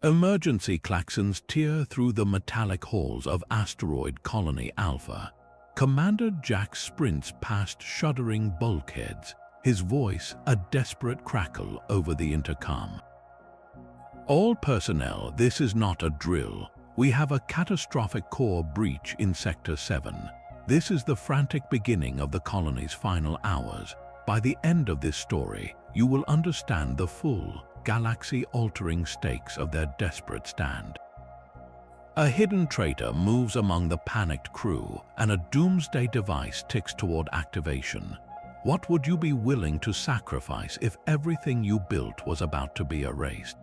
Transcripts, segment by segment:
Emergency klaxons tear through the metallic halls of Asteroid Colony Alpha. Commander Jax sprints past shuddering bulkheads, his voice a desperate crackle over the intercom. All personnel, this is not a drill. We have a catastrophic core breach in Sector 7. This is the frantic beginning of the colony's final hours. By the end of this story, you will understand the full, galaxy-altering stakes of their desperate stand. A hidden traitor moves among the panicked crew, and a doomsday device ticks toward activation. What would you be willing to sacrifice if everything you built was about to be erased?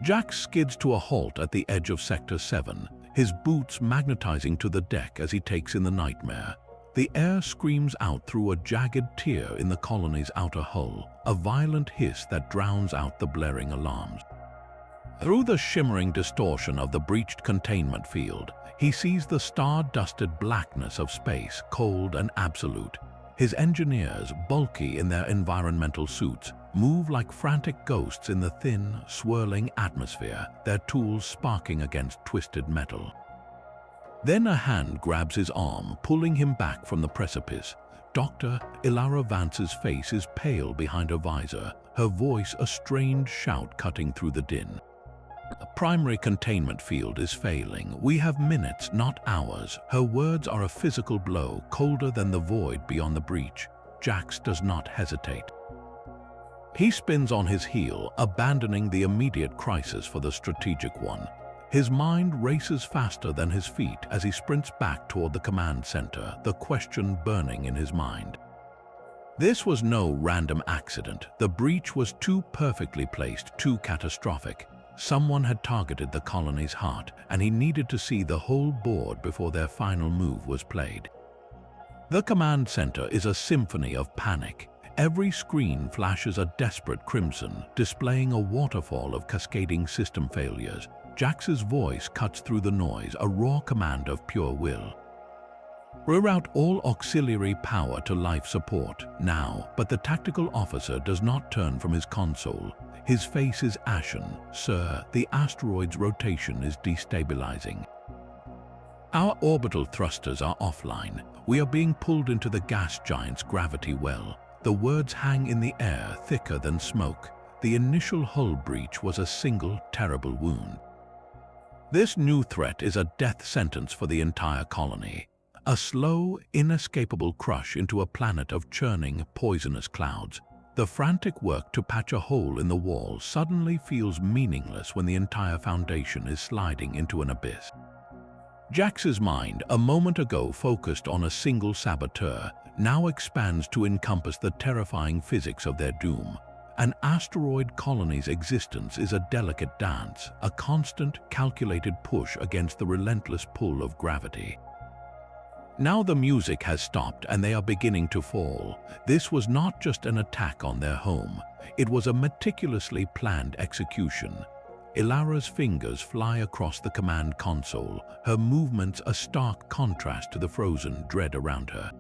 Jax skids to a halt at the edge of Sector 7, his boots magnetizing to the deck as he takes in the nightmare. The air screams out through a jagged tear in the colony's outer hull, a violent hiss that drowns out the blaring alarms. Through the shimmering distortion of the breached containment field, he sees the star-dusted blackness of space, cold and absolute. His engineers, bulky in their environmental suits, move like frantic ghosts in the thin, swirling atmosphere, their tools sparking against twisted metal. Then a hand grabs his arm, pulling him back from the precipice. Dr. Ilara Vance's face is pale behind her visor, her voice a strained shout cutting through the din. The primary containment field is failing. We have minutes, not hours. Her words are a physical blow, colder than the void beyond the breach. Jax does not hesitate. He spins on his heel, abandoning the immediate crisis for the strategic one. His mind races faster than his feet as he sprints back toward the command center, the question burning in his mind. This was no random accident. The breach was too perfectly placed, too catastrophic. Someone had targeted the colony's heart, and he needed to see the whole board before their final move was played. The command center is a symphony of panic. Every screen flashes a desperate crimson, displaying a waterfall of cascading system failures. Jax's voice cuts through the noise, a raw command of pure will. Reroute all auxiliary power to life support now, but the tactical officer does not turn from his console. His face is ashen. Sir, the asteroid's rotation is destabilizing. Our orbital thrusters are offline. We are being pulled into the gas giant's gravity well. The words hang in the air, thicker than smoke. The initial hull breach was a single, terrible wound. This new threat is a death sentence for the entire colony. A slow, inescapable crush into a planet of churning, poisonous clouds. The frantic work to patch a hole in the wall suddenly feels meaningless when the entire foundation is sliding into an abyss. Jax's mind, a moment ago focused on a single saboteur, now expands to encompass the terrifying physics of their doom. An asteroid colony's existence is a delicate dance, a constant, calculated push against the relentless pull of gravity. Now the music has stopped and they are beginning to fall. This was not just an attack on their home. It was a meticulously planned execution. Ilara's fingers fly across the command console, her movements a stark contrast to the frozen dread around her.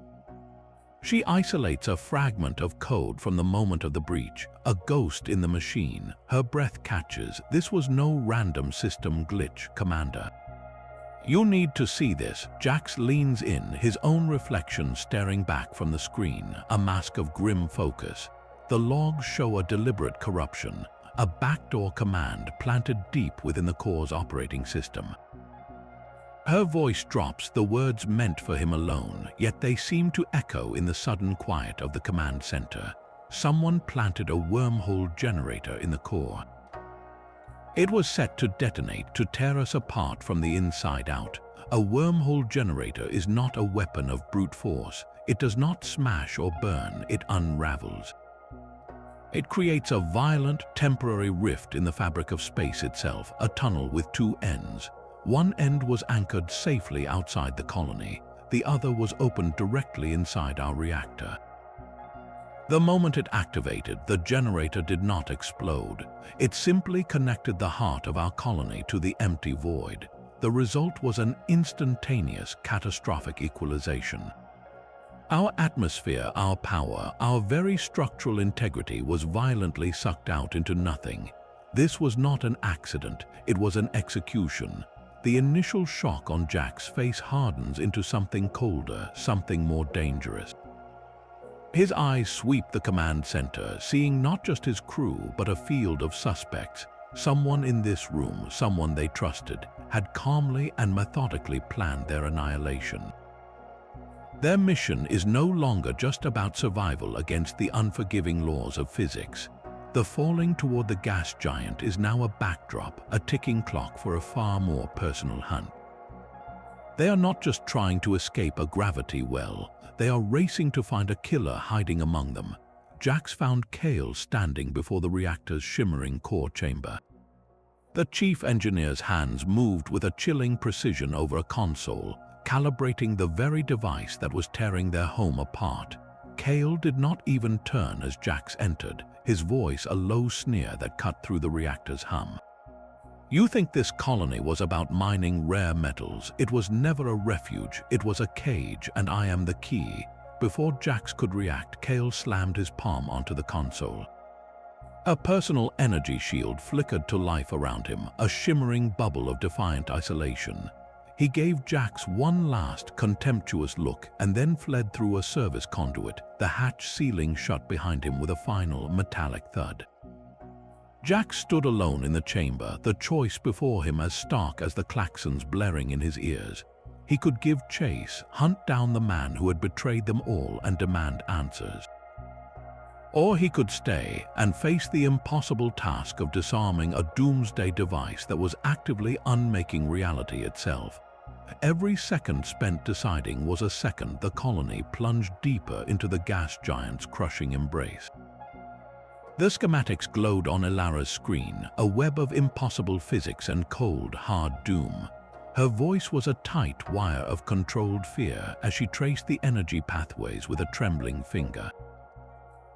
She isolates a fragment of code from the moment of the breach, a ghost in the machine. Her breath catches. This was no random system glitch, Commander. You need to see this. Jax leans in, his own reflection staring back from the screen, a mask of grim focus. The logs show a deliberate corruption, a backdoor command planted deep within the core's operating system. Her voice drops, the words meant for him alone, yet they seem to echo in the sudden quiet of the command center. Someone planted a wormhole generator in the core. It was set to detonate, to tear us apart from the inside out. A wormhole generator is not a weapon of brute force. It does not smash or burn, it unravels. It creates a violent, temporary rift in the fabric of space itself, a tunnel with two ends. One end was anchored safely outside the colony. The other was opened directly inside our reactor. The moment it activated, the generator did not explode. It simply connected the heart of our colony to the empty void. The result was an instantaneous, catastrophic equalization. Our atmosphere, our power, our very structural integrity was violently sucked out into nothing. This was not an accident, it was an execution. The initial shock on Jax's face hardens into something colder, something more dangerous. His eyes sweep the command center, seeing not just his crew, but a field of suspects. Someone in this room, someone they trusted, had calmly and methodically planned their annihilation. Their mission is no longer just about survival against the unforgiving laws of physics. The falling toward the gas giant is now a backdrop, a ticking clock for a far more personal hunt. They are not just trying to escape a gravity well, they are racing to find a killer hiding among them. Jax found Kale standing before the reactor's shimmering core chamber. The chief engineer's hands moved with a chilling precision over a console, calibrating the very device that was tearing their home apart. Kale did not even turn as Jax entered, his voice a low sneer that cut through the reactor's hum. "You think this colony was about mining rare metals? It was never a refuge, it was a cage, and I am the key." Before Jax could react, Kale slammed his palm onto the console. A personal energy shield flickered to life around him, a shimmering bubble of defiant isolation. He gave Jax one last, contemptuous look and then fled through a service conduit, the hatch ceiling shut behind him with a final metallic thud. Jax stood alone in the chamber, the choice before him as stark as the klaxons blaring in his ears. He could give chase, hunt down the man who had betrayed them all and demand answers. Or he could stay and face the impossible task of disarming a doomsday device that was actively unmaking reality itself. Every second spent deciding was a second the colony plunged deeper into the gas giant's crushing embrace. The schematics glowed on Ilara's screen, a web of impossible physics and cold, hard doom. Her voice was a tight wire of controlled fear as she traced the energy pathways with a trembling finger.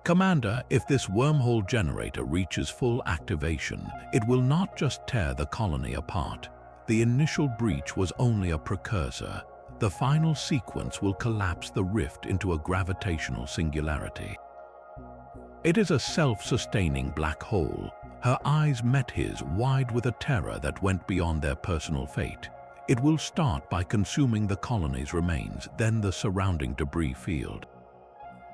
"Commander, if this wormhole generator reaches full activation, it will not just tear the colony apart. The initial breach was only a precursor. The final sequence will collapse the rift into a gravitational singularity." It is a self-sustaining black hole. Her eyes met his, wide with a terror that went beyond their personal fate. It will start by consuming the colony's remains, then the surrounding debris field.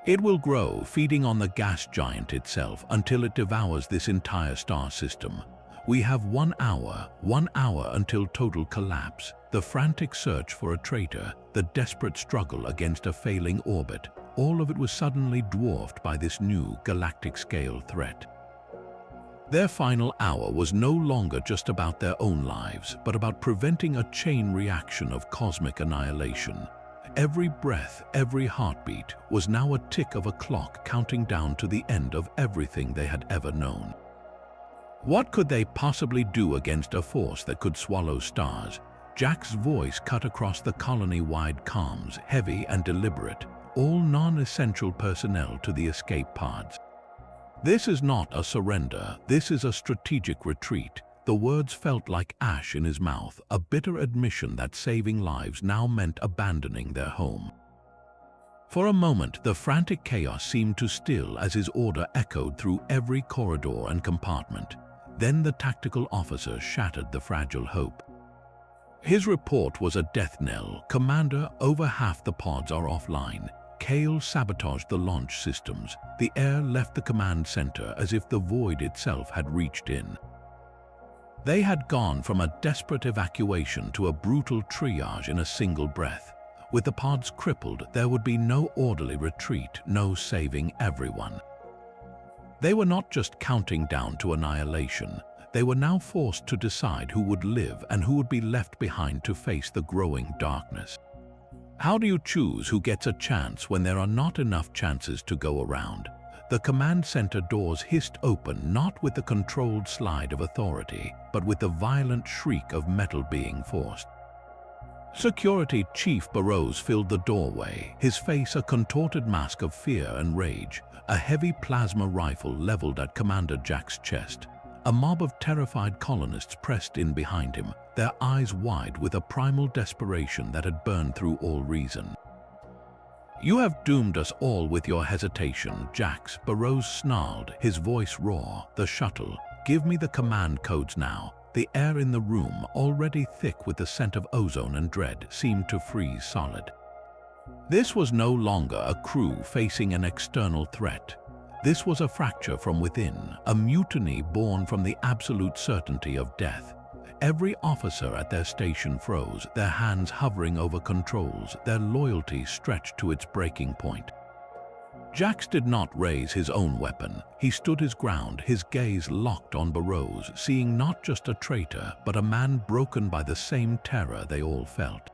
It will grow, feeding on the gas giant itself until it devours this entire star system. We have 1 hour until total collapse, the frantic search for a traitor, the desperate struggle against a failing orbit. All of it was suddenly dwarfed by this new galactic-scale threat. Their final hour was no longer just about their own lives, but about preventing a chain reaction of cosmic annihilation. Every breath, every heartbeat was now a tick of a clock counting down to the end of everything they had ever known. What could they possibly do against a force that could swallow stars? Jax's voice cut across the colony-wide comms, heavy and deliberate, all non-essential personnel to the escape pods. "This is not a surrender, this is a strategic retreat." The words felt like ash in his mouth, a bitter admission that saving lives now meant abandoning their home. For a moment, the frantic chaos seemed to still as his order echoed through every corridor and compartment. Then the tactical officer shattered the fragile hope. His report was a death knell. "Commander, over half the pods are offline. Kale sabotaged the launch systems. The air left the command center as if the void itself had reached in." They had gone from a desperate evacuation to a brutal triage in a single breath. With the pods crippled, there would be no orderly retreat, no saving everyone. They were not just counting down to annihilation. They were now forced to decide who would live and who would be left behind to face the growing darkness. How do you choose who gets a chance when there are not enough chances to go around? The command center doors hissed open, not with the controlled slide of authority, but with the violent shriek of metal being forced. Security Chief Burroughs filled the doorway, his face a contorted mask of fear and rage, a heavy plasma rifle leveled at Commander Jax's chest. A mob of terrified colonists pressed in behind him, their eyes wide with a primal desperation that had burned through all reason. "You have doomed us all with your hesitation, Jax," Burroughs snarled, his voice raw. The shuttle, Give me the command codes now." The air in the room, already thick with the scent of ozone and dread, seemed to freeze solid. This was no longer a crew facing an external threat. This was a fracture from within, a mutiny born from the absolute certainty of death. Every officer at their station froze, their hands hovering over controls, their loyalty stretched to its breaking point. Jax did not raise his own weapon. He stood his ground, his gaze locked on Burroughs, seeing not just a traitor, but a man broken by the same terror they all felt.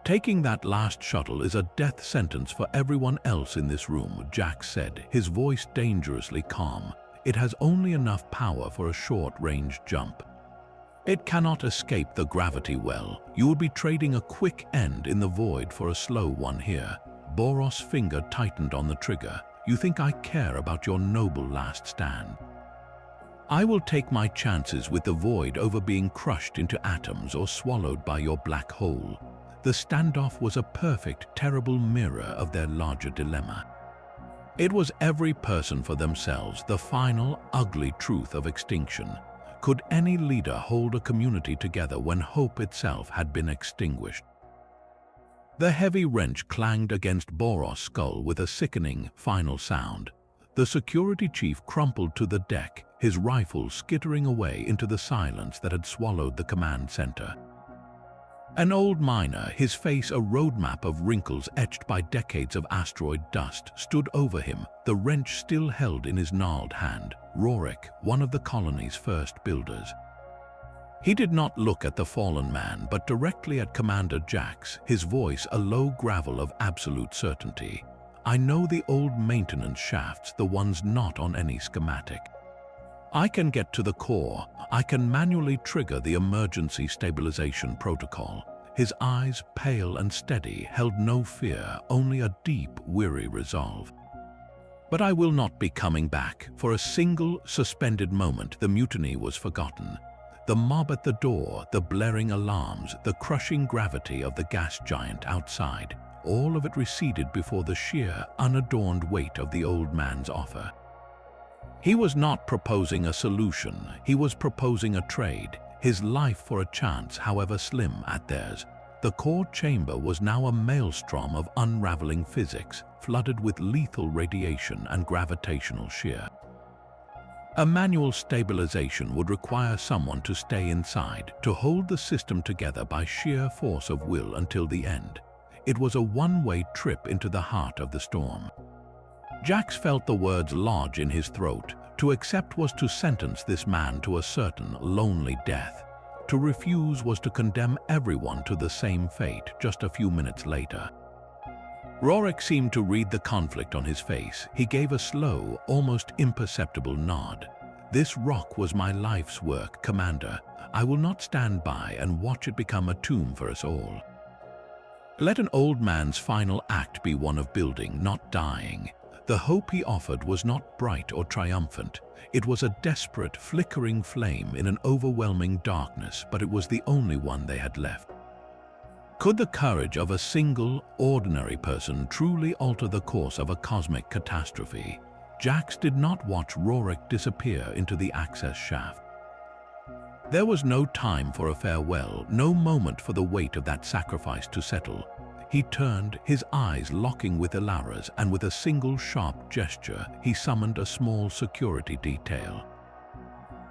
"Taking that last shuttle is a death sentence for everyone else in this room," Jax said, his voice dangerously calm. "It has only enough power for a short-range jump. It cannot escape the gravity well. You will be trading a quick end in the void for a slow one here." Boros' finger tightened on the trigger. "You think I care about your noble last stand? I will take my chances with the void over being crushed into atoms or swallowed by your black hole." The standoff was a perfect, terrible mirror of their larger dilemma. It was every person for themselves, the final, ugly truth of extinction. Could any leader hold a community together when hope itself had been extinguished? The heavy wrench clanged against Boros' skull with a sickening, final sound. The security chief crumpled to the deck, his rifle skittering away into the silence that had swallowed the command center. An old miner, his face a roadmap of wrinkles etched by decades of asteroid dust, stood over him, the wrench still held in his gnarled hand. Rorik, one of the colony's first builders. He did not look at the fallen man, but directly at Commander Jax, his voice a low gravel of absolute certainty. "I know the old maintenance shafts, the ones not on any schematic. I can get to the core. I can manually trigger the emergency stabilization protocol." His eyes, pale and steady, held no fear, only a deep, weary resolve. "But I will not be coming back." For a single, suspended moment, the mutiny was forgotten. The mob at the door, the blaring alarms, the crushing gravity of the gas giant outside, all of it receded before the sheer, unadorned weight of the old man's offer. He was not proposing a solution, he was proposing a trade, his life for a chance, however slim, at theirs. The core chamber was now a maelstrom of unraveling physics, flooded with lethal radiation and gravitational shear. A manual stabilization would require someone to stay inside, to hold the system together by sheer force of will until the end. It was a one-way trip into the heart of the storm. Jax felt the words lodge in his throat. To accept was to sentence this man to a certain, lonely death. To refuse was to condemn everyone to the same fate just a few minutes later. Rorik seemed to read the conflict on his face. He gave a slow, almost imperceptible nod. "This rock was my life's work, Commander. I will not stand by and watch it become a tomb for us all." Let an old man's final act be one of building, not dying. The hope he offered was not bright or triumphant. It was a desperate, flickering flame in an overwhelming darkness, but it was the only one they had left. Could the courage of a single, ordinary person truly alter the course of a cosmic catastrophe? Jax did not watch Rorik disappear into the access shaft. There was no time for a farewell, no moment for the weight of that sacrifice to settle. He turned, his eyes locking with Ilara's, and with a single sharp gesture, he summoned a small security detail.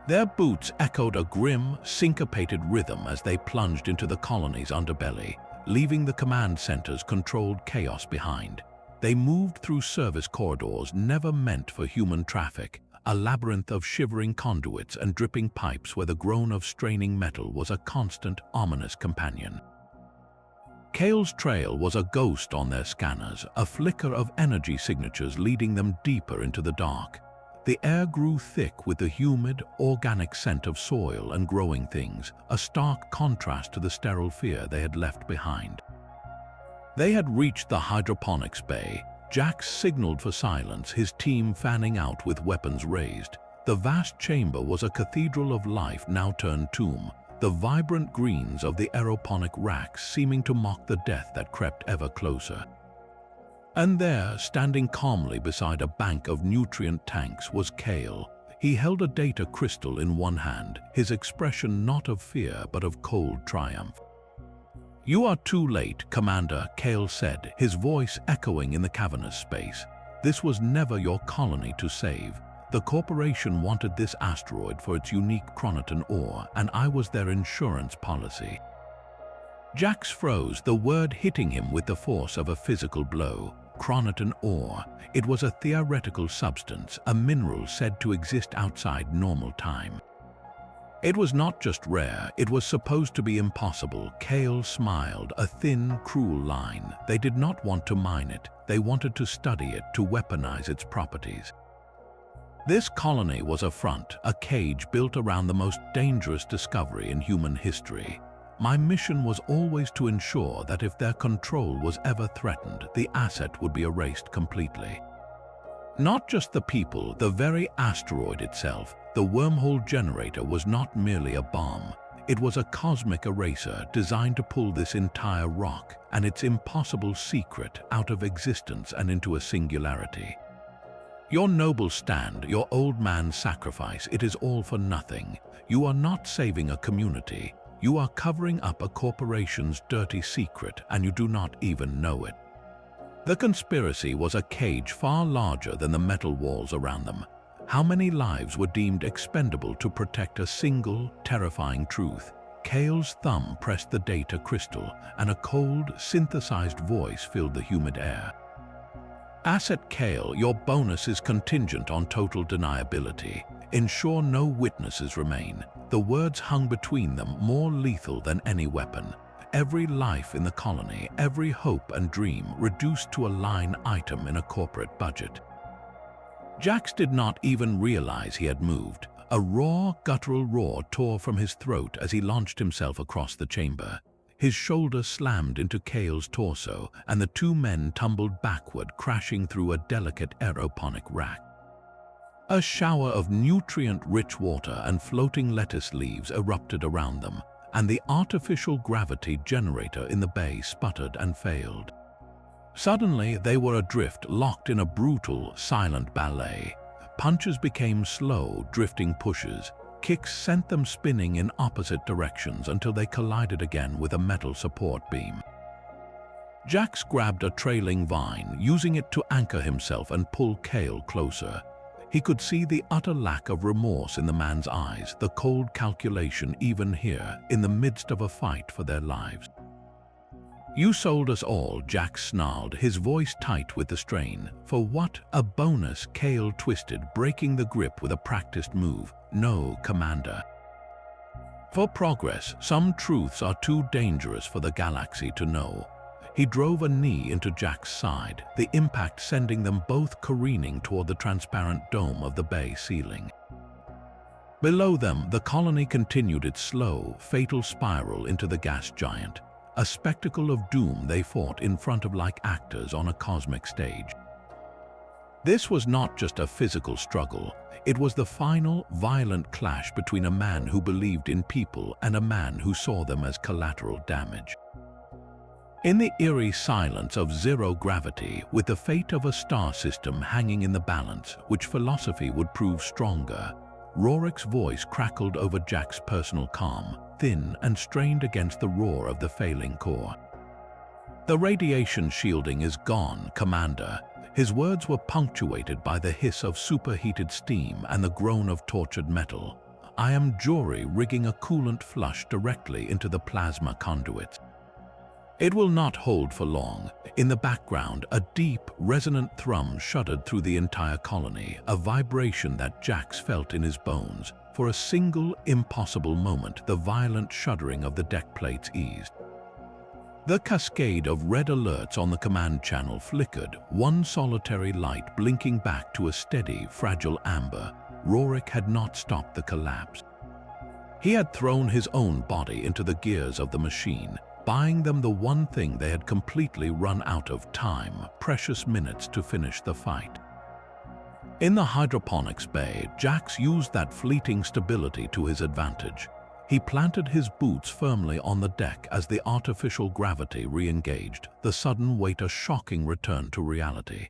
Their boots echoed a grim, syncopated rhythm as they plunged into the colony's underbelly, leaving the command center's controlled chaos behind. They moved through service corridors never meant for human traffic, a labyrinth of shivering conduits and dripping pipes where the groan of straining metal was a constant, ominous companion. Kale's trail was a ghost on their scanners, a flicker of energy signatures leading them deeper into the dark. The air grew thick with the humid, organic scent of soil and growing things, a stark contrast to the sterile fear they had left behind. They had reached the hydroponics bay. Jax signaled for silence, his team fanning out with weapons raised. The vast chamber was a cathedral of life now turned tomb, the vibrant greens of the aeroponic racks seeming to mock the death that crept ever closer. And there, standing calmly beside a bank of nutrient tanks, was Kale. He held a data crystal in one hand, his expression not of fear but of cold triumph. "You are too late, Commander," Kale said, his voice echoing in the cavernous space. "This was never your colony to save. The corporation wanted this asteroid for its unique chronoton ore, and I was their insurance policy." Jax froze, the word hitting him with the force of a physical blow. Chronoton ore. It was a theoretical substance, a mineral said to exist outside normal time. It was not just rare, it was supposed to be impossible. Kale smiled, a thin, cruel line. They did not want to mine it. They wanted to study it, to weaponize its properties. This colony was a front, a cage built around the most dangerous discovery in human history. My mission was always to ensure that if their control was ever threatened, the asset would be erased completely. Not just the people, the very asteroid itself. The wormhole generator was not merely a bomb. It was a cosmic eraser designed to pull this entire rock and its impossible secret out of existence and into a singularity. Your noble stand, your old man's sacrifice, it is all for nothing. You are not saving a community. You are covering up a corporation's dirty secret, and you do not even know it. The conspiracy was a cage far larger than the metal walls around them. How many lives were deemed expendable to protect a single, terrifying truth? Kale's thumb pressed the data crystal, and a cold, synthesized voice filled the humid air. "Asset Kale, your bonus is contingent on total deniability. Ensure no witnesses remain." The words hung between them, more lethal than any weapon. Every life in the colony, every hope and dream reduced to a line item in a corporate budget. Jax did not even realize he had moved. A raw, guttural roar tore from his throat as he launched himself across the chamber. His shoulder slammed into Kale's torso, and the two men tumbled backward, crashing through a delicate aeroponic rack. A shower of nutrient-rich water and floating lettuce leaves erupted around them, and the artificial gravity generator in the bay sputtered and failed. Suddenly, they were adrift, locked in a brutal, silent ballet. Punches became slow, drifting pushes. Kicks sent them spinning in opposite directions until they collided again with a metal support beam. Jax grabbed a trailing vine, using it to anchor himself and pull Kale closer. He could see the utter lack of remorse in the man's eyes, the cold calculation even here, in the midst of a fight for their lives. "You sold us all," Jax snarled, his voice tight with the strain. "For what? A bonus?" Kale twisted, breaking the grip with a practiced move. "No, Commander. For progress, some truths are too dangerous for the galaxy to know." He drove a knee into Jax's side, the impact sending them both careening toward the transparent dome of the bay ceiling. Below them, the colony continued its slow, fatal spiral into the gas giant, a spectacle of doom they fought in front of like actors on a cosmic stage. This was not just a physical struggle, it was the final, violent clash between a man who believed in people and a man who saw them as collateral damage. In the eerie silence of zero gravity, with the fate of a star system hanging in the balance, which philosophy would prove stronger, Rorik's voice crackled over Jax's personal calm, thin and strained against the roar of the failing core. "The radiation shielding is gone, Commander." His words were punctuated by the hiss of superheated steam and the groan of tortured metal. "I am jury rigging a coolant flush directly into the plasma conduits. It will not hold for long." In the background, a deep, resonant thrum shuddered through the entire colony, a vibration that Jax felt in his bones. For a single, impossible moment, the violent shuddering of the deck plates eased. The cascade of red alerts on the command channel flickered, one solitary light blinking back to a steady, fragile amber. Rorik had not stopped the collapse. He had thrown his own body into the gears of the machine, buying them the one thing they had completely run out of: time, precious minutes to finish the fight. In the hydroponics bay, Jax used that fleeting stability to his advantage. He planted his boots firmly on the deck as the artificial gravity re-engaged, the sudden weight a shocking return to reality.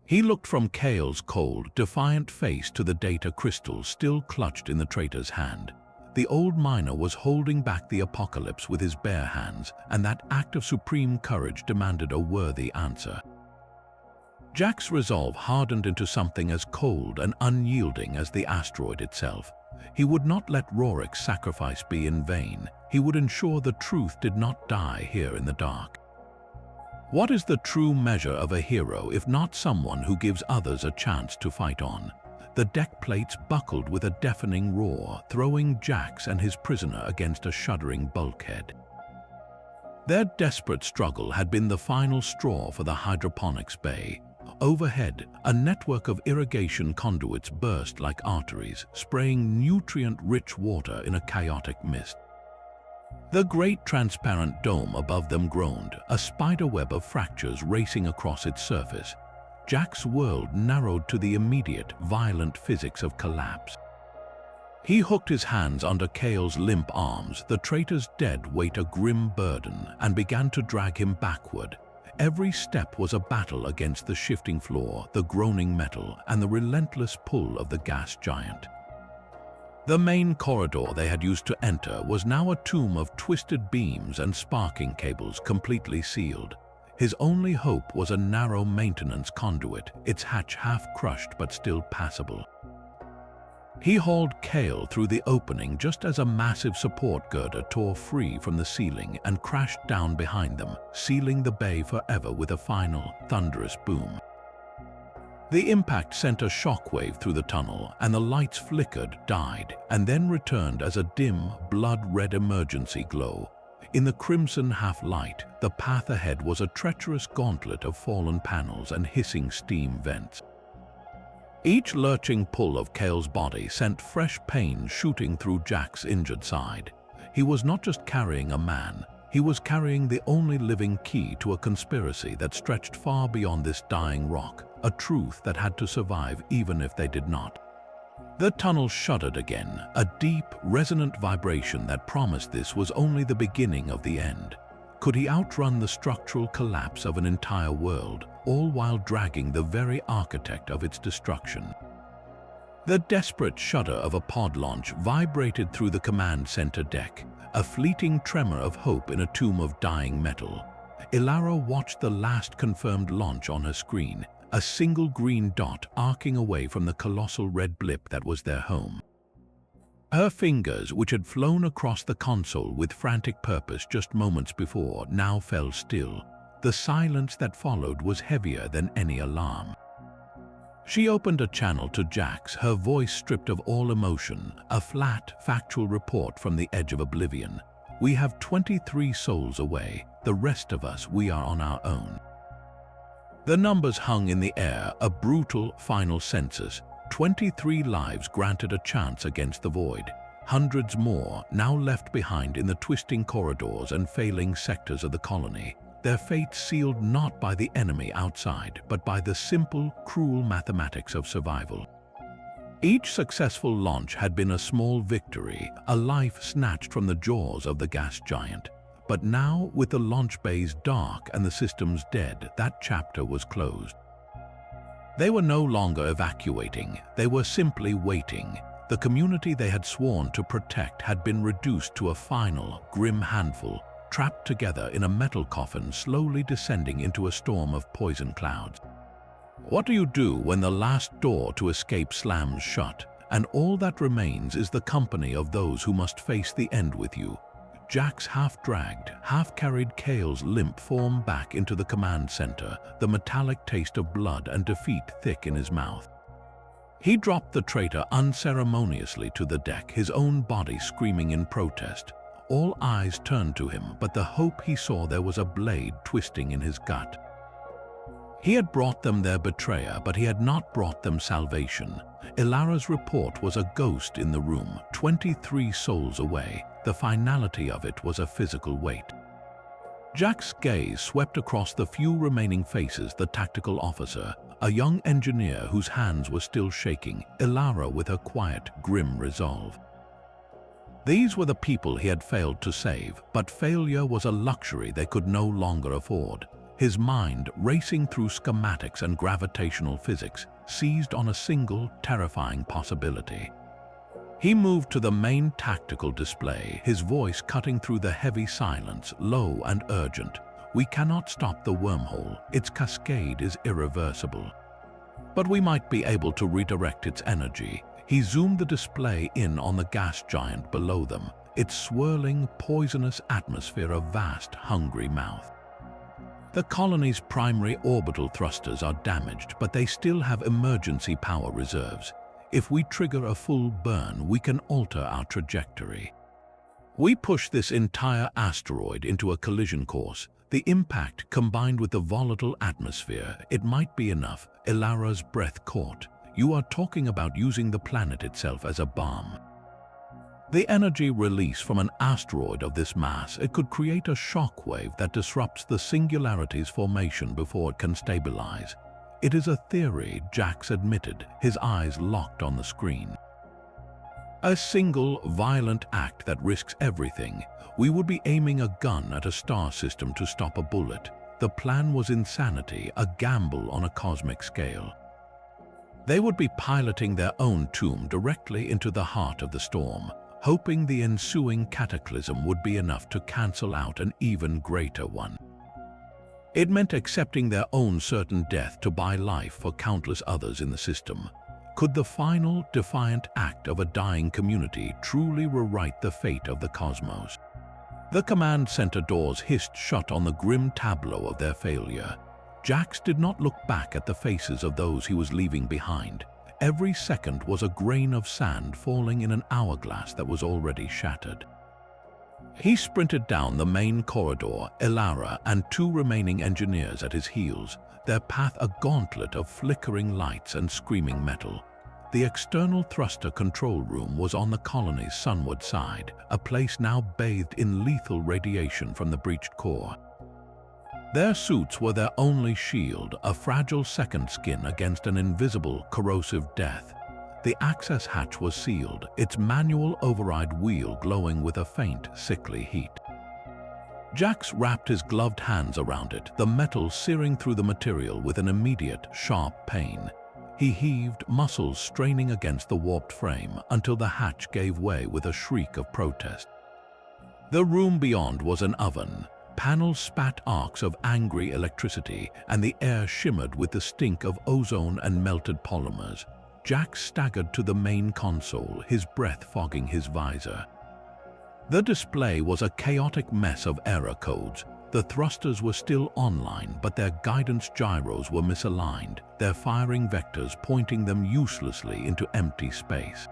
He looked from Kale's cold, defiant face to the data crystal still clutched in the traitor's hand. The old miner was holding back the apocalypse with his bare hands, and that act of supreme courage demanded a worthy answer. Jax's resolve hardened into something as cold and unyielding as the asteroid itself. He would not let Rorik's sacrifice be in vain. He would ensure the truth did not die here in the dark. What is the true measure of a hero if not someone who gives others a chance to fight on? The deck plates buckled with a deafening roar, throwing Jax and his prisoner against a shuddering bulkhead. Their desperate struggle had been the final straw for the hydroponics bay. Overhead, a network of irrigation conduits burst like arteries, spraying nutrient-rich water in a chaotic mist. The great transparent dome above them groaned, a spiderweb of fractures racing across its surface. Jax's world narrowed to the immediate, violent physics of collapse. He hooked his hands under Kale's limp arms, the traitor's dead weight a grim burden, and began to drag him backward. Every step was a battle against the shifting floor, the groaning metal, and the relentless pull of the gas giant. The main corridor they had used to enter was now a tomb of twisted beams and sparking cables completely sealed. His only hope was a narrow maintenance conduit, its hatch half crushed but still passable. He hauled Kale through the opening just as a massive support girder tore free from the ceiling and crashed down behind them, sealing the bay forever with a final, thunderous boom. The impact sent a shockwave through the tunnel, and the lights flickered, died, and then returned as a dim, blood-red emergency glow. In the crimson half-light, the path ahead was a treacherous gauntlet of fallen panels and hissing steam vents. Each lurching pull of Kale's body sent fresh pain shooting through Jax's injured side. He was not just carrying a man, he was carrying the only living key to a conspiracy that stretched far beyond this dying rock, a truth that had to survive even if they did not. The tunnel shuddered again, a deep, resonant vibration that promised this was only the beginning of the end. Could he outrun the structural collapse of an entire world, all while dragging the very architect of its destruction? The desperate shudder of a pod launch vibrated through the command center deck, a fleeting tremor of hope in a tomb of dying metal. Ilara watched the last confirmed launch on her screen, a single green dot arcing away from the colossal red blip that was their home. Her fingers, which had flown across the console with frantic purpose just moments before, now fell still. The silence that followed was heavier than any alarm. She opened a channel to Jax, her voice stripped of all emotion, a flat, factual report from the edge of oblivion. "We have 23 souls away. The rest of us, we are on our own." The numbers hung in the air, a brutal, final census. 23 lives granted a chance against the void. Hundreds more now left behind in the twisting corridors and failing sectors of the colony. Their fate sealed not by the enemy outside, but by the simple, cruel mathematics of survival. Each successful launch had been a small victory, a life snatched from the jaws of the gas giant. But now, with the launch bays dark and the systems dead, that chapter was closed. They were no longer evacuating, they were simply waiting. The community they had sworn to protect had been reduced to a final, grim handful, trapped together in a metal coffin slowly descending into a storm of poison clouds. What do you do when the last door to escape slams shut, and all that remains is the company of those who must face the end with you? Jax half-dragged, half-carried Kale's limp form back into the command center, the metallic taste of blood and defeat thick in his mouth. He dropped the traitor unceremoniously to the deck, his own body screaming in protest. All eyes turned to him, but the hope he saw there was a blade twisting in his gut. He had brought them their betrayer, but he had not brought them salvation. Ilara's report was a ghost in the room, 23 souls away. The finality of it was a physical weight. Jax's gaze swept across the few remaining faces: the tactical officer, a young engineer whose hands were still shaking, Ilara with her quiet, grim resolve. These were the people he had failed to save, but failure was a luxury they could no longer afford. his mind racing through schematics and gravitational physics, seized on a single, terrifying possibility. He moved to the main tactical display, his voice cutting through the heavy silence, low and urgent. "We cannot stop the wormhole. Its cascade is irreversible. But we might be able to redirect its energy." He zoomed the display in on the gas giant below them, its swirling, poisonous atmosphere a vast, hungry mouth. The colony's primary orbital thrusters are damaged, but they still have emergency power reserves. If we trigger a full burn, we can alter our trajectory. We push this entire asteroid into a collision course. The impact, combined with the volatile atmosphere, it might be enough. Ilara's breath caught. "You are talking about using the planet itself as a bomb." The energy release from an asteroid of this mass, it could create a shockwave that disrupts the singularity's formation before it can stabilize. "It is a theory," Jax admitted, his eyes locked on the screen. "A single, violent act that risks everything. We would be aiming a gun at a star system to stop a bullet. The plan was insanity, a gamble on a cosmic scale. They would be piloting their own tomb directly into the heart of the storm, hoping the ensuing cataclysm would be enough to cancel out an even greater one. It meant accepting their own certain death to buy life for countless others in the system. Could the final, defiant act of a dying community truly rewrite the fate of the cosmos? The command center doors hissed shut on the grim tableau of their failure. Jax did not look back at the faces of those he was leaving behind. Every second was a grain of sand falling in an hourglass that was already shattered. He sprinted down the main corridor, Ilara and two remaining engineers at his heels, their path a gauntlet of flickering lights and screaming metal. The external thruster control room was on the colony's sunward side, a place now bathed in lethal radiation from the breached core. Their suits were their only shield, a fragile second skin against an invisible, corrosive death. The access hatch was sealed, its manual override wheel glowing with a faint, sickly heat. Jax wrapped his gloved hands around it, the metal searing through the material with an immediate, sharp pain. He heaved, muscles straining against the warped frame, until the hatch gave way with a shriek of protest. The room beyond was an oven. Panels spat arcs of angry electricity, and the air shimmered with the stink of ozone and melted polymers. Jax staggered to the main console, his breath fogging his visor. The display was a chaotic mess of error codes. The thrusters were still online, but their guidance gyros were misaligned, their firing vectors pointing them uselessly into empty space.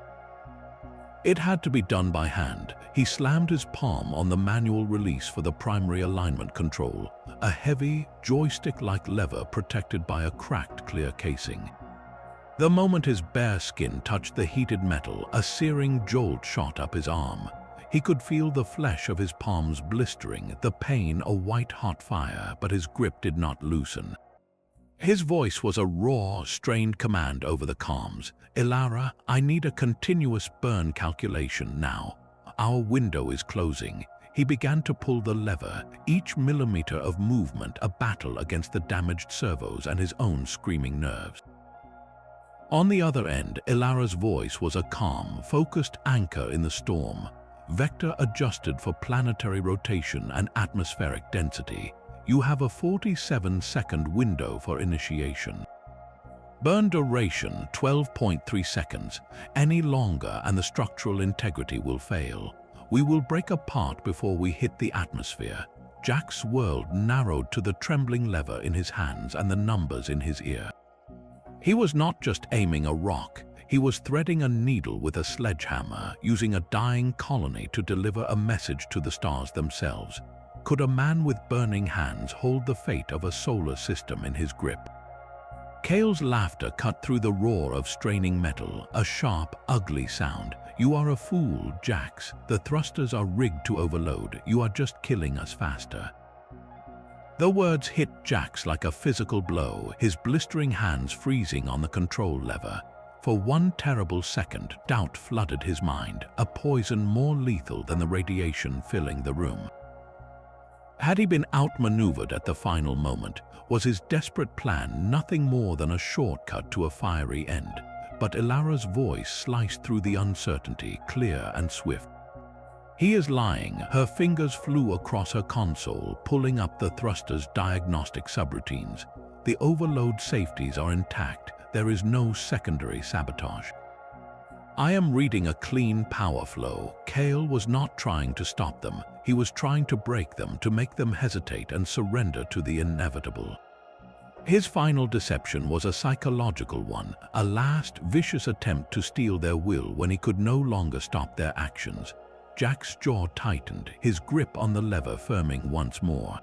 It had to be done by hand. He slammed his palm on the manual release for the primary alignment control, a heavy, joystick-like lever protected by a cracked clear casing. The moment his bare skin touched the heated metal, a searing jolt shot up his arm. He could feel the flesh of his palms blistering, the pain a white-hot fire, but his grip did not loosen. His voice was a raw, strained command over the comms. "Ilara, I need a continuous burn calculation now. Our window is closing." He began to pull the lever, each millimeter of movement a battle against the damaged servos and his own screaming nerves. On the other end, Ilara's voice was a calm, focused anchor in the storm. Vector adjusted for planetary rotation and atmospheric density. You have a 47-second window for initiation. Burn duration 12.3 seconds. Any longer and the structural integrity will fail. We will break apart before we hit the atmosphere. Jax's world narrowed to the trembling lever in his hands and the numbers in his ear. He was not just aiming a rock. He was threading a needle with a sledgehammer, using a dying colony to deliver a message to the stars themselves. Could a man with burning hands hold the fate of a solar system in his grip? Kale's laughter cut through the roar of straining metal, a sharp, ugly sound. "You are a fool, Jax. The thrusters are rigged to overload. You are just killing us faster." The words hit Jax like a physical blow, his blistering hands freezing on the control lever. For one terrible second, doubt flooded his mind, a poison more lethal than the radiation filling the room. Had he been outmaneuvered at the final moment, was his desperate plan nothing more than a shortcut to a fiery end? But Ilara's voice sliced through the uncertainty, clear and swift. "He is lying." Her fingers flew across her console, pulling up the thruster's diagnostic subroutines. "The overload safeties are intact. There is no secondary sabotage." "I am reading a clean power flow." Kale was not trying to stop them. He was trying to break them, to make them hesitate and surrender to the inevitable. His final deception was a psychological one, a last vicious attempt to steal their will when he could no longer stop their actions. Jax's jaw tightened, his grip on the lever firming once more.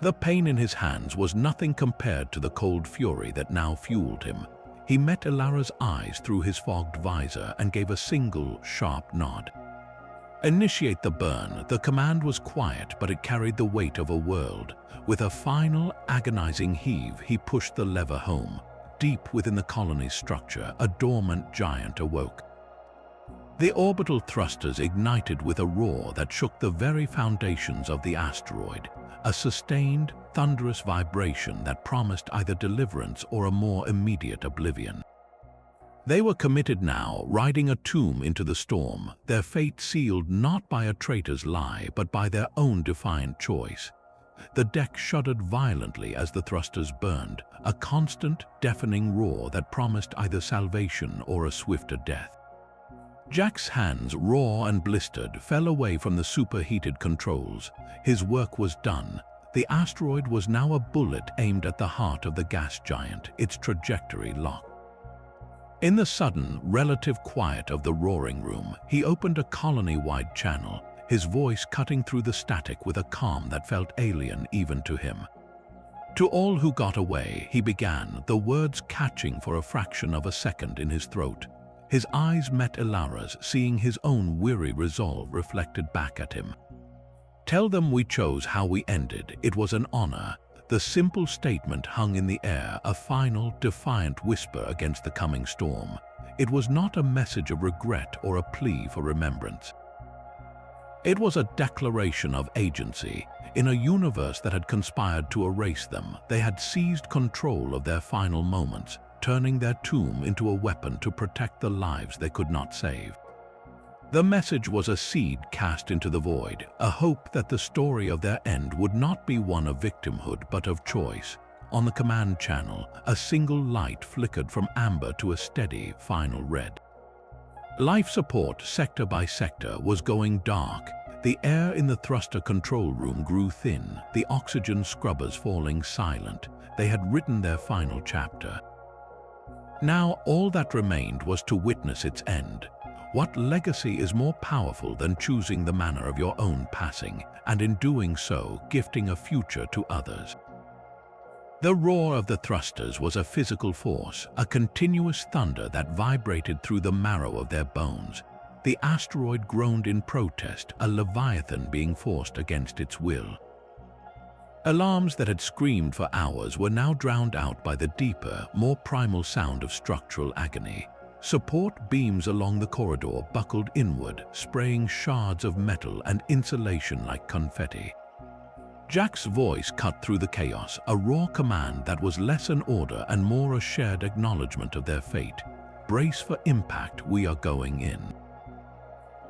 The pain in his hands was nothing compared to the cold fury that now fueled him. He met Ilara's eyes through his fogged visor and gave a single, sharp nod. "Initiate the burn." The command was quiet, but it carried the weight of a world. With a final, agonizing heave, he pushed the lever home. Deep within the colony's structure, a dormant giant awoke. The orbital thrusters ignited with a roar that shook the very foundations of the asteroid, a sustained, thunderous vibration that promised either deliverance or a more immediate oblivion. They were committed now, riding a tomb into the storm, their fate sealed not by a traitor's lie, but by their own defiant choice. The deck shuddered violently as the thrusters burned, a constant, deafening roar that promised either salvation or a swifter death. Jax's hands, raw and blistered, fell away from the superheated controls. His work was done. The asteroid was now a bullet aimed at the heart of the gas giant, its trajectory locked. In the sudden, relative quiet of the roaring room, he opened a colony-wide channel, his voice cutting through the static with a calm that felt alien even to him. "To all who got away," he began, the words catching for a fraction of a second in his throat. His eyes met Ilara's, seeing his own weary resolve reflected back at him. "Tell them we chose how we ended. It was an honor." The simple statement hung in the air, a final, defiant whisper against the coming storm. It was not a message of regret or a plea for remembrance. It was a declaration of agency. In a universe that had conspired to erase them, they had seized control of their final moments, turning their tomb into a weapon to protect the lives they could not save. The message was a seed cast into the void, a hope that the story of their end would not be one of victimhood but of choice. On the command channel, a single light flickered from amber to a steady, final red. Life support, sector by sector, was going dark. The air in the thruster control room grew thin, the oxygen scrubbers falling silent. They had written their final chapter. Now all that remained was to witness its end. What legacy is more powerful than choosing the manner of your own passing, and in doing so, gifting a future to others? The roar of the thrusters was a physical force, a continuous thunder that vibrated through the marrow of their bones. The asteroid groaned in protest, a leviathan being forced against its will. Alarms that had screamed for hours were now drowned out by the deeper, more primal sound of structural agony. Support beams along the corridor buckled inward, spraying shards of metal and insulation like confetti. Jax's voice cut through the chaos, a raw command that was less an order and more a shared acknowledgement of their fate. "Brace for impact, we are going in."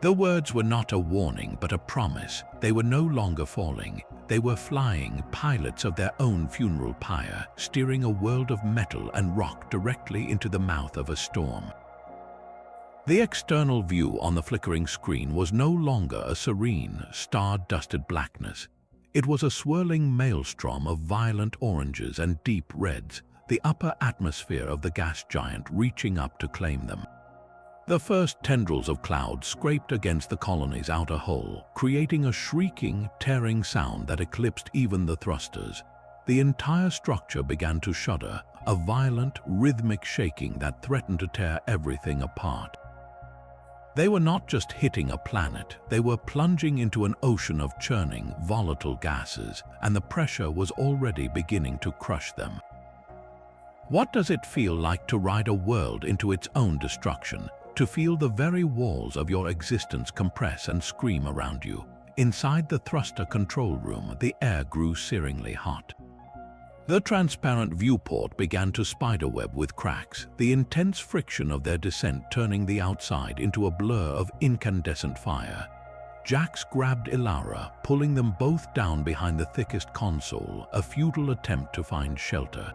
The words were not a warning but a promise. They were no longer falling. They were flying, pilots of their own funeral pyre, steering a world of metal and rock directly into the mouth of a storm. The external view on the flickering screen was no longer a serene, star-dusted blackness. It was a swirling maelstrom of violent oranges and deep reds, the upper atmosphere of the gas giant reaching up to claim them. The first tendrils of cloud scraped against the colony's outer hull, creating a shrieking, tearing sound that eclipsed even the thrusters. The entire structure began to shudder, a violent, rhythmic shaking that threatened to tear everything apart. They were not just hitting a planet, they were plunging into an ocean of churning, volatile gases, and the pressure was already beginning to crush them. What does it feel like to ride a world into its own destruction? To feel the very walls of your existence compress and scream around you? Inside the thruster control room, the air grew searingly hot. The transparent viewport began to spiderweb with cracks, the intense friction of their descent turning the outside into a blur of incandescent fire. Jax grabbed Ilara, pulling them both down behind the thickest console, a futile attempt to find shelter.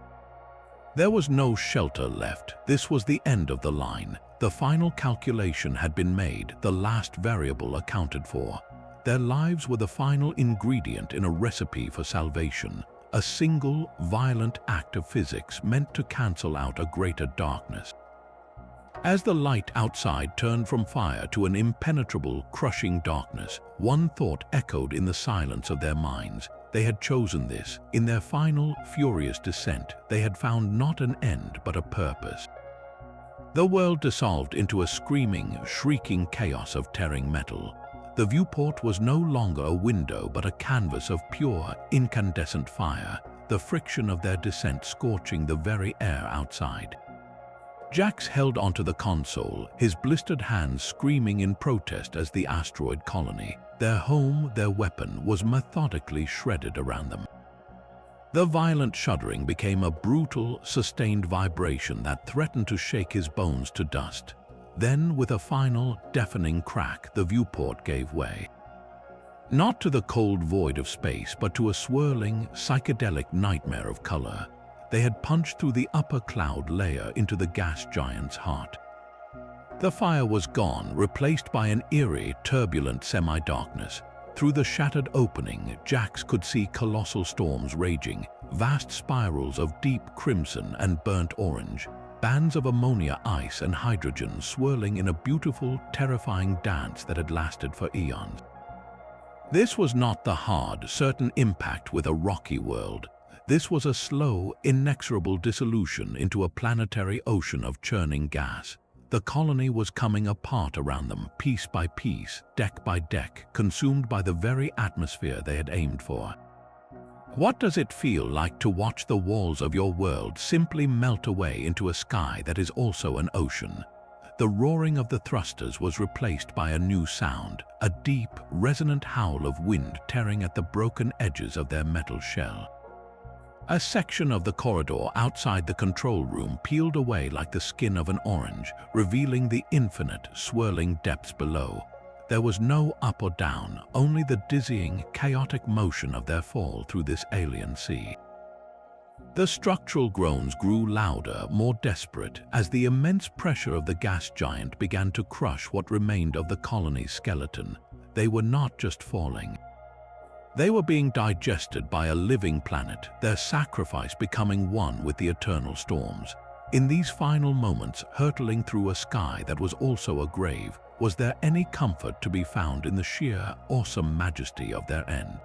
There was no shelter left. This was the end of the line. The final calculation had been made, the last variable accounted for. Their lives were the final ingredient in a recipe for salvation, a single, violent act of physics meant to cancel out a greater darkness. As the light outside turned from fire to an impenetrable, crushing darkness, one thought echoed in the silence of their minds. They had chosen this. In their final, furious descent, they had found not an end but a purpose. The world dissolved into a screaming, shrieking chaos of tearing metal. The viewport was no longer a window but a canvas of pure, incandescent fire, the friction of their descent scorching the very air outside. Jax held onto the console, his blistered hands screaming in protest as the asteroid colony, their home, their weapon, was methodically shredded around them. The violent shuddering became a brutal, sustained vibration that threatened to shake his bones to dust. Then, with a final, deafening crack, the viewport gave way. Not to the cold void of space, but to a swirling, psychedelic nightmare of color. They had punched through the upper cloud layer into the gas giant's heart. The fire was gone, replaced by an eerie, turbulent semi-darkness. Through the shattered opening, Jax could see colossal storms raging, vast spirals of deep crimson and burnt orange, bands of ammonia ice and hydrogen swirling in a beautiful, terrifying dance that had lasted for eons. This was not the hard, certain impact with a rocky world. This was a slow, inexorable dissolution into a planetary ocean of churning gas. The colony was coming apart around them, piece by piece, deck by deck, consumed by the very atmosphere they had aimed for. What does it feel like to watch the walls of your world simply melt away into a sky that is also an ocean? The roaring of the thrusters was replaced by a new sound, a deep, resonant howl of wind tearing at the broken edges of their metal shell. A section of the corridor outside the control room peeled away like the skin of an orange, revealing the infinite, swirling depths below. There was no up or down, only the dizzying, chaotic motion of their fall through this alien sea. The structural groans grew louder, more desperate, as the immense pressure of the gas giant began to crush what remained of the colony's skeleton. They were not just falling. They were being digested by a living planet, their sacrifice becoming one with the eternal storms. In these final moments, hurtling through a sky that was also a grave, was there any comfort to be found in the sheer, awesome majesty of their end?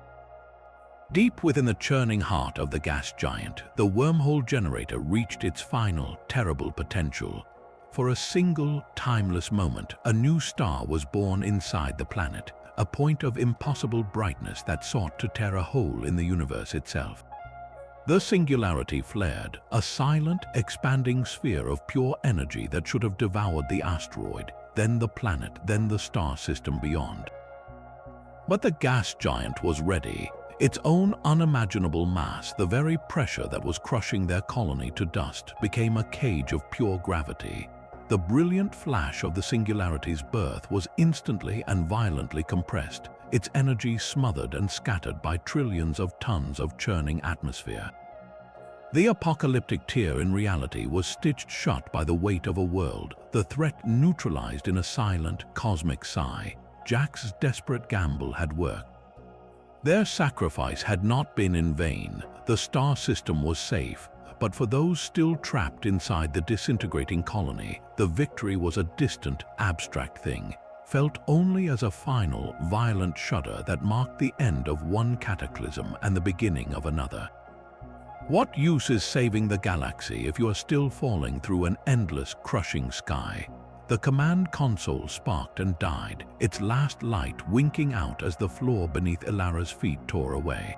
Deep within the churning heart of the gas giant, the wormhole generator reached its final, terrible potential. For a single, timeless moment, a new star was born inside the planet, a point of impossible brightness that sought to tear a hole in the universe itself. The singularity flared, a silent, expanding sphere of pure energy that should have devoured the asteroid, then the planet, then the star system beyond. But the gas giant was ready. Its own unimaginable mass, the very pressure that was crushing their colony to dust, became a cage of pure gravity. The brilliant flash of the singularity's birth was instantly and violently compressed, its energy smothered and scattered by trillions of tons of churning atmosphere. The apocalyptic tear in reality was stitched shut by the weight of a world, the threat neutralized in a silent, cosmic sigh. Jax's desperate gamble had worked. Their sacrifice had not been in vain. The star system was safe, but for those still trapped inside the disintegrating colony, the victory was a distant, abstract thing, felt only as a final, violent shudder that marked the end of one cataclysm and the beginning of another. What use is saving the galaxy if you are still falling through an endless, crushing sky? The command console sparked and died, its last light winking out as the floor beneath Ilara's feet tore away.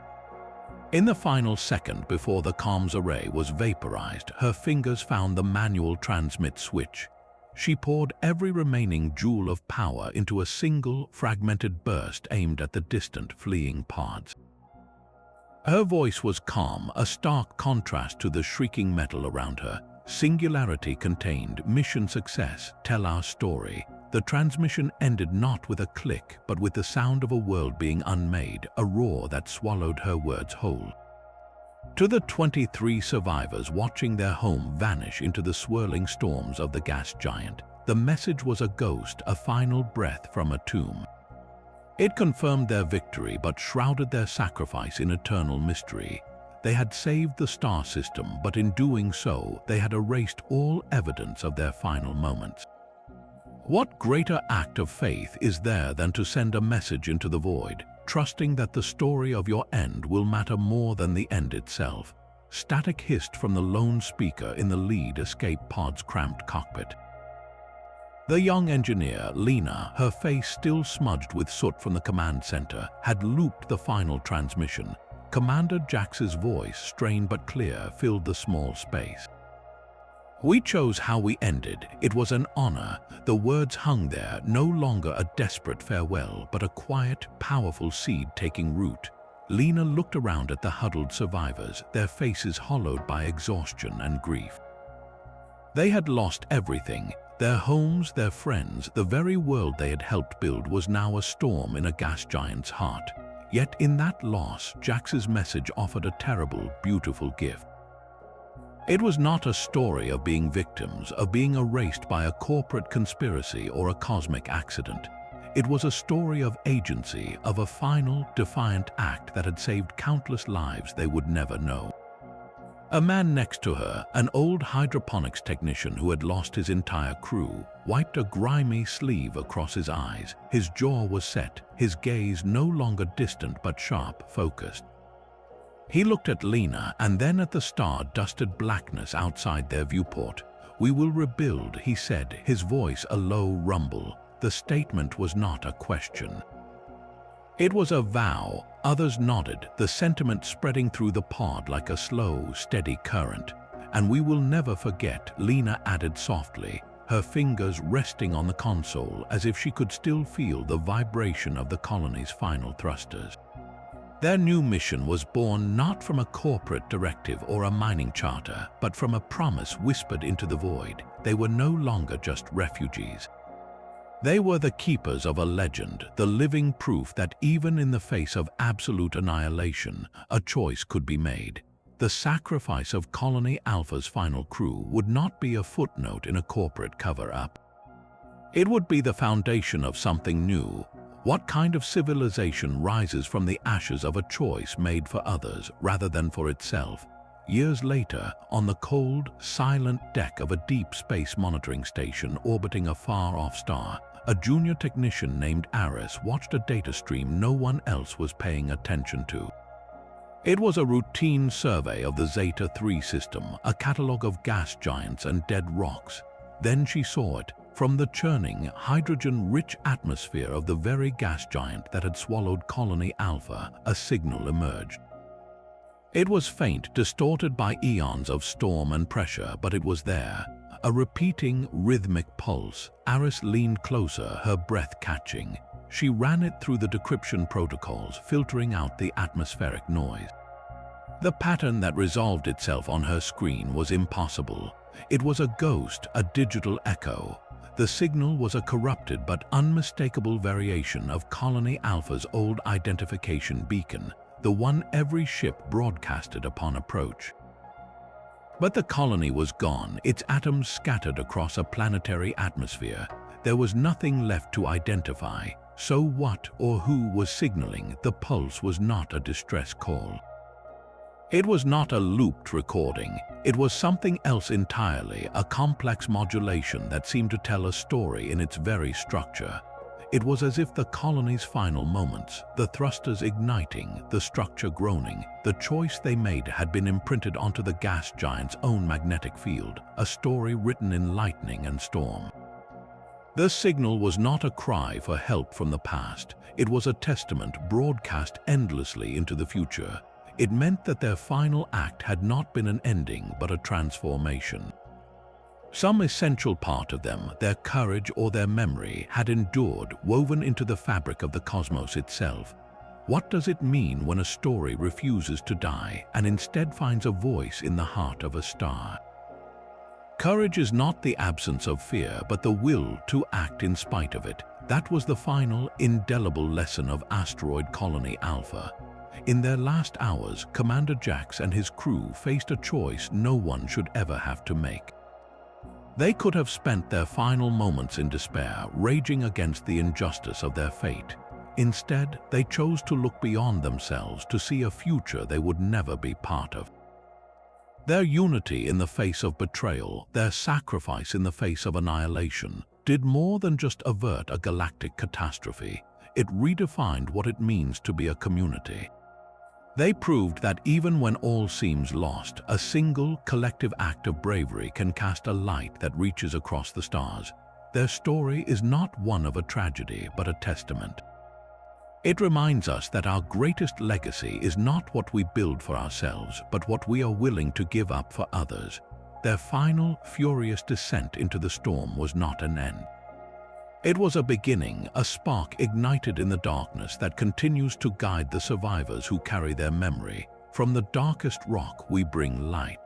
In the final second before the comms array was vaporized, her fingers found the manual transmit switch. She poured every remaining joule of power into a single, fragmented burst aimed at the distant, fleeing pods. Her voice was calm, a stark contrast to the shrieking metal around her. Singularity contained, mission success, tell our story. The transmission ended not with a click, but with the sound of a world being unmade, a roar that swallowed her words whole. To the 23 survivors watching their home vanish into the swirling storms of the gas giant, the message was a ghost, a final breath from a tomb. It confirmed their victory but shrouded their sacrifice in eternal mystery. They had saved the star system, but in doing so, they had erased all evidence of their final moments. What greater act of faith is there than to send a message into the void, trusting that the story of your end will matter more than the end itself? Static hissed from the lone speaker in the lead escape pod's cramped cockpit. The young engineer, Lena, her face still smudged with soot from the command center, had looped the final transmission. Commander Jax's voice, strained but clear, filled the small space. "We chose how we ended. It was an honor." The words hung there, no longer a desperate farewell, but a quiet, powerful seed taking root. Lena looked around at the huddled survivors, their faces hollowed by exhaustion and grief. They had lost everything. Their homes, their friends, the very world they had helped build was now a storm in a gas giant's heart. Yet in that loss, Jax's message offered a terrible, beautiful gift. It was not a story of being victims, of being erased by a corporate conspiracy or a cosmic accident. It was a story of agency, of a final, defiant act that had saved countless lives they would never know. A man next to her, an old hydroponics technician who had lost his entire crew, wiped a grimy sleeve across his eyes. His jaw was set, his gaze no longer distant but sharp, focused. He looked at Lena and then at the star-dusted blackness outside their viewport. "We will rebuild," he said, his voice a low rumble. The statement was not a question. It was a vow. Others nodded, the sentiment spreading through the pod like a slow, steady current. "And we will never forget," Lena added softly, her fingers resting on the console as if she could still feel the vibration of the colony's final thrusters. Their new mission was born not from a corporate directive or a mining charter, but from a promise whispered into the void. They were no longer just refugees. They were the keepers of a legend, the living proof that even in the face of absolute annihilation, a choice could be made. The sacrifice of Colony Alpha's final crew would not be a footnote in a corporate cover-up. It would be the foundation of something new. What kind of civilization rises from the ashes of a choice made for others rather than for itself? Years later, on the cold, silent deck of a deep space monitoring station orbiting a far-off star, a junior technician named Aris watched a data stream no one else was paying attention to. It was a routine survey of the Zeta 3 system, a catalogue of gas giants and dead rocks. Then she saw it. From the churning, hydrogen-rich atmosphere of the very gas giant that had swallowed Colony Alpha, a signal emerged. It was faint, distorted by eons of storm and pressure, but it was there. A repeating, rhythmic pulse. Aris leaned closer, her breath catching. She ran it through the decryption protocols, filtering out the atmospheric noise. The pattern that resolved itself on her screen was impossible. It was a ghost, a digital echo. The signal was a corrupted but unmistakable variation of Colony Alpha's old identification beacon, the one every ship broadcasted upon approach. But the colony was gone, its atoms scattered across a planetary atmosphere. There was nothing left to identify. So what or who was signaling? The pulse was not a distress call. It was not a looped recording. It was something else entirely, a complex modulation that seemed to tell a story in its very structure. It was as if the colony's final moments, the thrusters igniting, the structure groaning, the choice they made had been imprinted onto the gas giant's own magnetic field, a story written in lightning and storm. The signal was not a cry for help from the past. It was a testament broadcast endlessly into the future. It meant that their final act had not been an ending but a transformation. Some essential part of them, their courage or their memory, had endured, woven into the fabric of the cosmos itself. What does it mean when a story refuses to die and instead finds a voice in the heart of a star? Courage is not the absence of fear, but the will to act in spite of it. That was the final, indelible lesson of Asteroid Colony Alpha. In their last hours, Commander Jax and his crew faced a choice no one should ever have to make. They could have spent their final moments in despair, raging against the injustice of their fate. Instead, they chose to look beyond themselves to see a future they would never be part of. Their unity in the face of betrayal, their sacrifice in the face of annihilation, did more than just avert a galactic catastrophe. It redefined what it means to be a community. They proved that even when all seems lost, a single, collective act of bravery can cast a light that reaches across the stars. Their story is not one of a tragedy, but a testament. It reminds us that our greatest legacy is not what we build for ourselves, but what we are willing to give up for others. Their final, furious descent into the storm was not an end. It was a beginning, a spark ignited in the darkness that continues to guide the survivors who carry their memory. From the darkest rock we bring light.